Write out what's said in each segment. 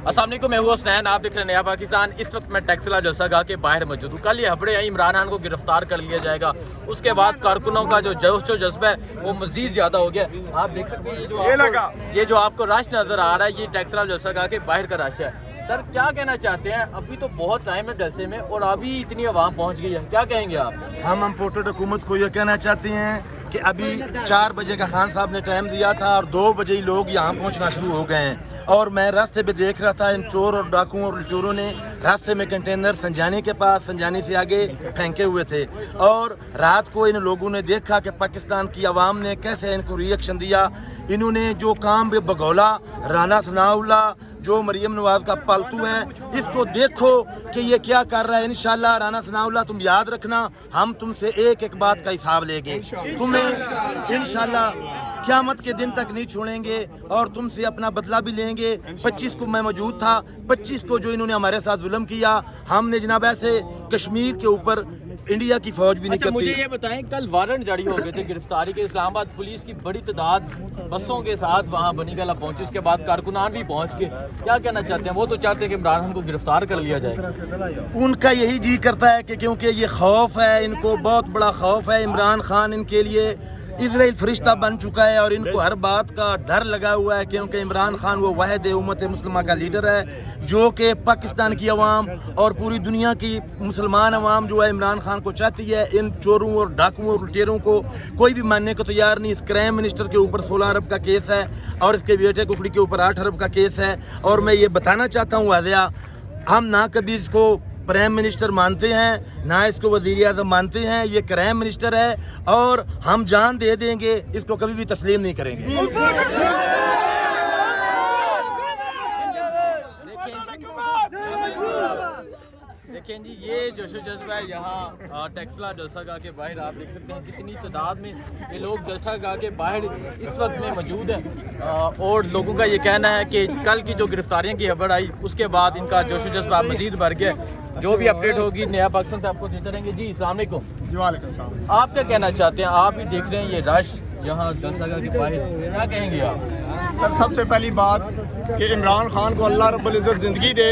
अस्सलाम वालेकुम, मैं हूं हुसनैन, आप देख रहे हैं नया पाकिस्तान। इस वक्त मैं टैक्सला जलसागाह के बाहर मौजूद हूं। कल ये हबड़े आई इमरान खान को गिरफ्तार कर लिया जाएगा, उसके बाद कारकुनों का जो जोश व जज्बा है वो मजीद ज्यादा हो गया। आप देख सकते हैं ये जो आपको रश नजर आ रहा है, ये टैक्सला जलसागाह के बाहर का रश है। सर क्या कहना चाहते हैं, अभी तो बहुत टाइम है जलसे में और अभी इतनी आवाम पहुंच गई है, क्या कहेंगे आप? हम इम्पोर्टेड हुकूमत को ये कहना चाहते हैं कि अभी 4 बजे का खान साहब ने टाइम दिया था और 2 बजे ही लोग यहाँ पहुँचना शुरू हो गए हैं। और मैं रास्ते पे देख रहा था, इन चोर और डाकुओं और चोरों ने रास्ते में कंटेनर संजानी के पास, संजानी से आगे फेंके हुए थे। और रात को इन लोगों ने देखा कि पाकिस्तान की आवाम ने कैसे इनको रिएक्शन दिया। इन्होंने जो काम बगौला, राना सनाउल्लाह जो मरियम नवाज का पालतू है, इसको देखो कि ये क्या कर रहा है। इंशाल्लाह राना सनाउल्लाह तुम याद रखना, हम तुमसे एक एक बात का हिसाब लेंगे, तुम्हें इंशाल्लाह क़यामत के दिन तक नहीं छोड़ेंगे और तुमसे अपना बदला भी लेंगे। 25 को मैं मौजूद था, 25 को जो इन्होंने हमारे साथ जुल्म किया, हमने जनाब ऐसे कश्मीर के ऊपर इंडिया की फौज भी नहीं करती। मुझे ये बताएं, कल वारंट जारी हो गए थे गिरफ्तारी के, इस्लामाबाद पुलिस की बड़ी तादाद बसों के साथ वहाँ बनीगला पहुंची, उसके बाद कारकुनान भी पहुंच गए। क्या कहना चाहते हैं? वो तो चाहते हैं कि इमरान खान को गिरफ्तार कर लिया जाए। उनका यही जी करता है कि क्योंकि ये खौफ है, इनको बहुत बड़ा खौफ है। इमरान खान इनके लिए इजराइल फरिश्ता बन चुका है और इनको हर बात का डर लगा हुआ है, क्योंकि इमरान खान वो वाहिद उम्मत मुस्लिमा का लीडर है जो कि पाकिस्तान की आवाम और पूरी दुनिया की मुसलमान आवाम जो है इमरान खान को चाहती है। इन चोरों और डाकुओं और लुटेरों को कोई भी मानने को तैयार नहीं। इस क्राइम मिनिस्टर के ऊपर 16 अरब का केस है और इसके बेटे कुकड़ी के ऊपर 8 अरब का केस है। और मैं ये बताना चाहता हूँ वाज़िया, हम ना कभी इसको प्राइम मिनिस्टर मानते हैं, ना इसको वज़ीर आज़म मानते हैं। ये क्राइम मिनिस्टर है और हम जान दे देंगे, इसको कभी भी तस्लीम नहीं करेंगे। देखें जी, ये जोशो जज्बा है यहाँ टैक्सला जलसागाह के बाहर। आप देख सकते हैं कितनी तादाद में ये लोग जलसागाह के बाहर इस वक्त में मौजूद हैं और लोगों का ये कहना है कि कल की जो गिरफ्तारियों की खबर आई, उसके बाद इनका जोशो जज्बा मजीद बढ़ गया। जो भी अपडेट होगी नया पाकिस्तान से आपको देते रहेंगे। जी अस्सलाम वालेकुम। आप क्या कहना चाहते हैं? आप भी देख रहे हैं ये रश यहाँ जलसागाह के बाहर, क्या कहेंगे आप? सर सबसे पहली बात कि इमरान खान को अल्लाह रब्बुल इज़्ज़त ज़िंदगी दे।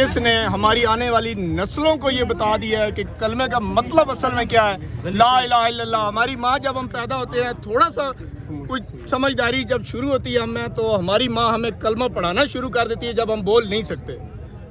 इसने हमारी आने वाली नस्लों को ये बता दिया है कि कलमे का मतलब असल में क्या है, ला इलाहा इल्लल्लाह। हमारी माँ जब हम पैदा होते हैं, थोड़ा सा कुछ समझदारी जब शुरू होती है हमें, तो हमारी माँ हमें कलमा पढ़ाना शुरू कर देती है जब हम बोल नहीं सकते,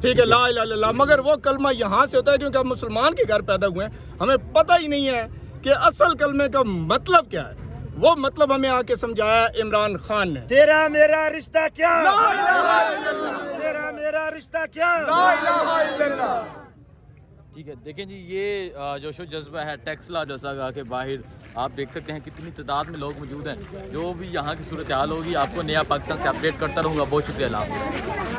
ठीक है, ला इलाहा इल्लल्लाह। मगर वो कलमा यहाँ से होता है क्योंकि हम मुसलमान के घर पैदा हुए हैं, हमें पता ही नहीं है कि असल कलमे का मतलब क्या है। वो मतलब हमें आके समझाया इमरान खान ने। तेरा मेरा रिश्ता क्या, ला इलाहा इल्लल्लाह, तेरा मेरा रिश्ता क्या, ला इलाहा इल्लल्लाह। ठीक है, देखें जी, ये जोशो जज्बा है टैक्सला जलसागाह के बाहर। आप देख सकते हैं कितनी तादाद में लोग मौजूद हैं। जो भी यहाँ की सूरत हाल होगी आपको नया पाकिस्तान से अपडेट करता रहूँगा। बहुत शुक्रिया।